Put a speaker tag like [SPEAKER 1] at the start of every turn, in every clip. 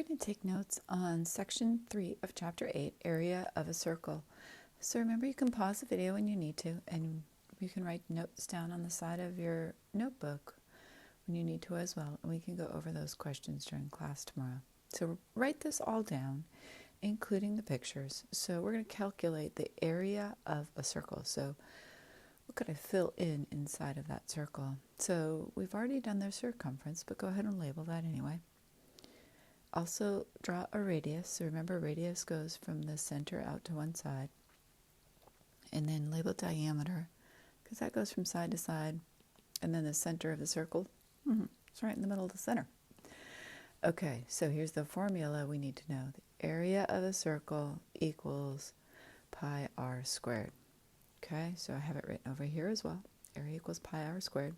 [SPEAKER 1] we're going to take notes on section 3 of chapter 8, area of a circle. So remember, you can pause the video when you need to, and you can write notes down on the side of your notebook when you need to as well, and we can go over those questions during class tomorrow. So write this all down, including the pictures. So we're going to calculate the area of a circle. So what could I fill in inside of that circle? So we've already done the circumference, but go ahead and label that anyway. Also draw a radius. So remember, radius goes from the center out to one side. And then label diameter, because that goes from side to side. And then the center of the circle, it's right in the middle of the center. Okay, so here's the formula we need to know. The area of a circle equals pi r squared. Okay, so I have it written over here as well. Area equals pi r squared.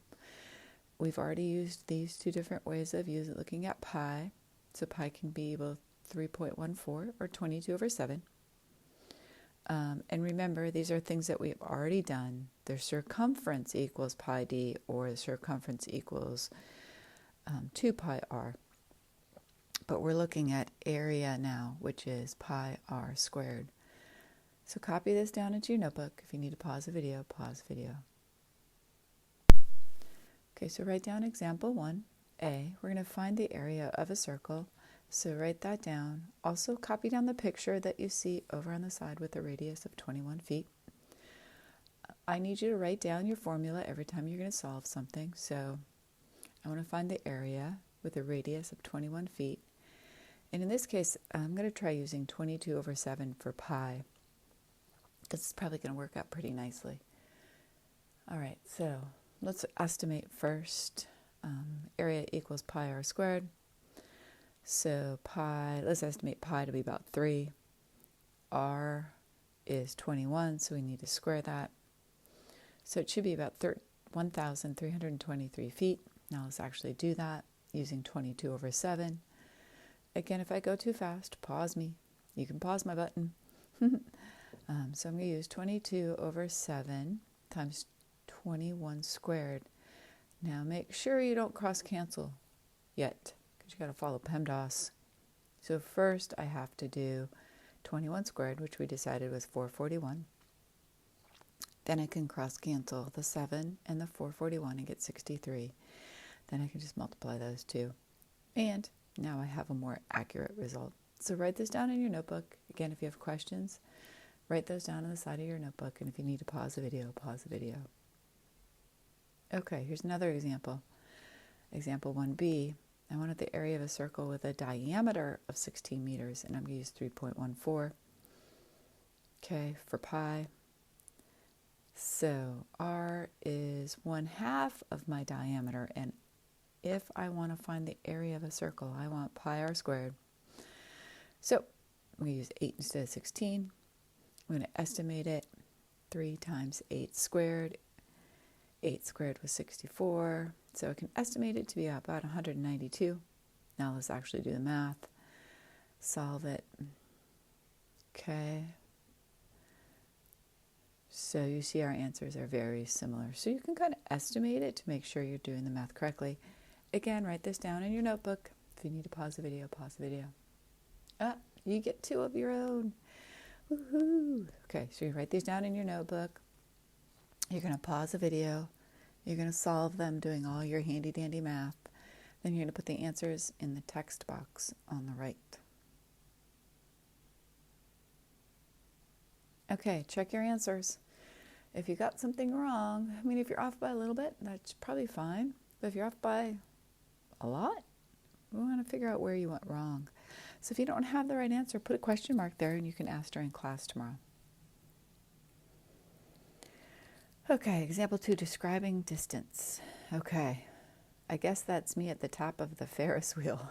[SPEAKER 1] We've already used these two different ways of looking at pi. So pi can be both 3.14 or 22 over 7. And remember, these are things that we've already done. The circumference equals pi d, or the circumference equals 2 pi r. But we're looking at area now, which is pi r squared. So copy this down into your notebook. If you need to pause the video, pause the video. Okay, so write down example 1a. We're going to find the area of a circle. So write that down. Also copy down the picture that you see over on the side with a radius of 21 feet. I need you to write down your formula every time you're going to solve something. So I want to find the area with a radius of 21 feet. And in this case, I'm going to try using 22 over 7 for pi, because it's probably going to work out pretty nicely. All right, so let's estimate first. Area equals pi r squared. So let's estimate pi to be about 3. R is 21, so we need to square that. So it should be about 1,323 feet. Now let's actually do that using 22 over 7. Again, if I go too fast, pause me. You can pause my button. So I'm going to use 22 over 7 times 21 squared. Now make sure you don't cross cancel yet, because you got to follow PEMDAS. So first I have to do 21 squared, which we decided was 441. Then I can cross cancel the 7 and the 441 and get 63. Then I can just multiply those two. And now I have a more accurate result. So write this down in your notebook. Again, if you have questions, write those down on the side of your notebook. And if you need to pause the video, pause the video. Okay, here's another example. Example 1b. I wanted the area of a circle with a diameter of 16 meters, and I'm going to use 3.14. Okay, for pi. So r is 1/2 of my diameter, and if I want to find the area of a circle, I want pi r squared. So I'm going to use 8 instead of 16. I'm going to estimate it. 3 times 8 squared. 8 squared was 64. So I can estimate it to be about 192. Now let's actually do the math. Solve it. Okay. So you see our answers are very similar. So you can kind of estimate it to make sure you're doing the math correctly. Again, write this down in your notebook. If you need to pause the video, pause the video. You get 2 of your own. Woohoo! Okay, so you write these down in your notebook. You're going to pause the video. You're going to solve them doing all your handy-dandy math. Then you're going to put the answers in the text box on the right. Okay, check your answers. If you got something wrong, if you're off by a little bit, that's probably fine. But if you're off by a lot, we want to figure out where you went wrong. So if you don't have the right answer, put a question mark there and you can ask during class tomorrow. Okay, example 2, describing distance. Okay, I guess that's me at the top of the Ferris wheel.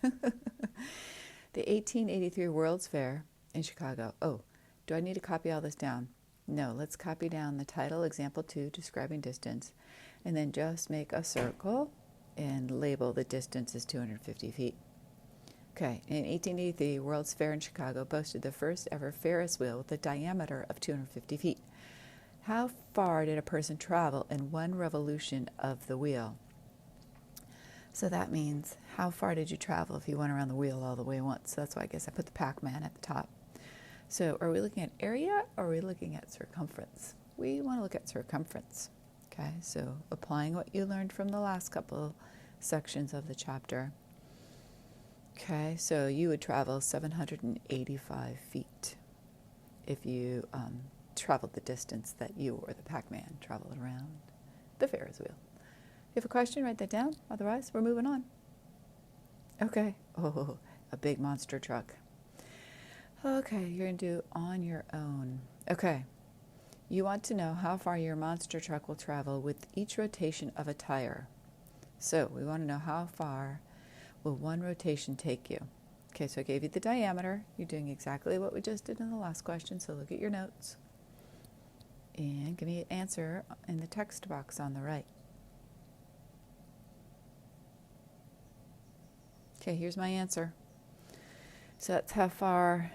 [SPEAKER 1] The 1883 World's Fair in Chicago. Oh, do I need to copy all this down? No, let's copy down the title, example 2, describing distance, and then just make a circle and label the distance as 250 feet. Okay, in 1883, World's Fair in Chicago boasted the first ever Ferris wheel with a diameter of 250 feet. How far did a person travel in one revolution of the wheel? So that means how far did you travel if you went around the wheel all the way once? So that's why I guess I put the Pac-Man at the top. So are we looking at area or are we looking at circumference? We want to look at circumference. Okay, so applying what you learned from the last couple sections of the chapter. Okay, so you would travel 785 feet if you traveled the distance that you or the Pac-Man traveled around the Ferris wheel. If you have a question, write that down. Otherwise, we're moving on. Okay. Oh, a big monster truck. Okay, you're going to do on your own. Okay. You want to know how far your monster truck will travel with each rotation of a tire. So we want to know how far will one rotation take you. Okay, so I gave you the diameter. You're doing exactly what we just did in the last question, so look at your notes. And give me an answer in the text box on the right. Okay, here's my answer. So that's how far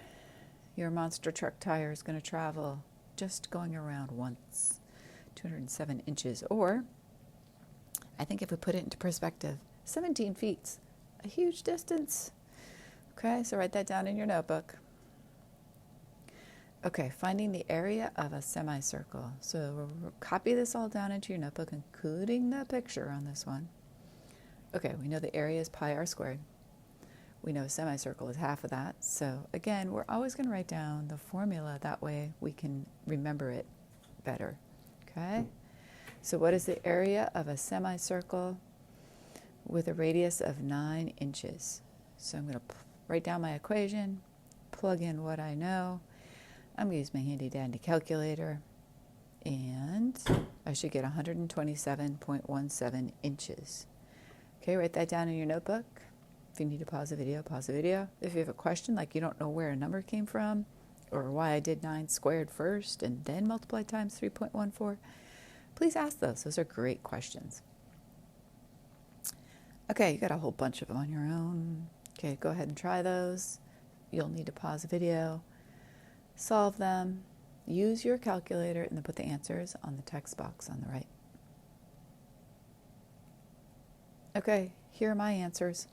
[SPEAKER 1] your monster truck tire is going to travel just going around once, 207 inches. Or, I think if we put it into perspective, 17 feet, a huge distance. Okay, so write that down in your notebook. Okay, finding the area of a semicircle. So we'll copy this all down into your notebook, including the picture on this one. Okay, we know the area is pi r squared. We know a semicircle is half of that. So again, we're always going to write down the formula. That way we can remember it better. Okay? So what is the area of a semicircle with a radius of 9 inches? So I'm going to write down my equation, plug in what I know. I'm going to use my handy dandy calculator. And I should get 127.17 inches. Okay, write that down in your notebook. If you need to pause the video, pause the video. If you have a question, like you don't know where a number came from, or why I did 9 squared first and then multiplied times 3.14, please ask those. Those are great questions. Okay, you got a whole bunch of them on your own. Okay, go ahead and try those. You'll need to pause the video, solve them, use your calculator, and then put the answers on the text box on the right. Okay, here are my answers.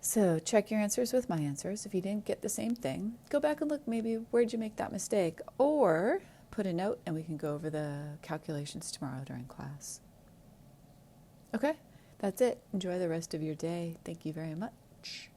[SPEAKER 1] So check your answers with my answers. If you didn't get the same thing, go back and look maybe where'd you make that mistake, or put a note and we can go over the calculations tomorrow during class. Okay, that's it. Enjoy the rest of your day. Thank you very much.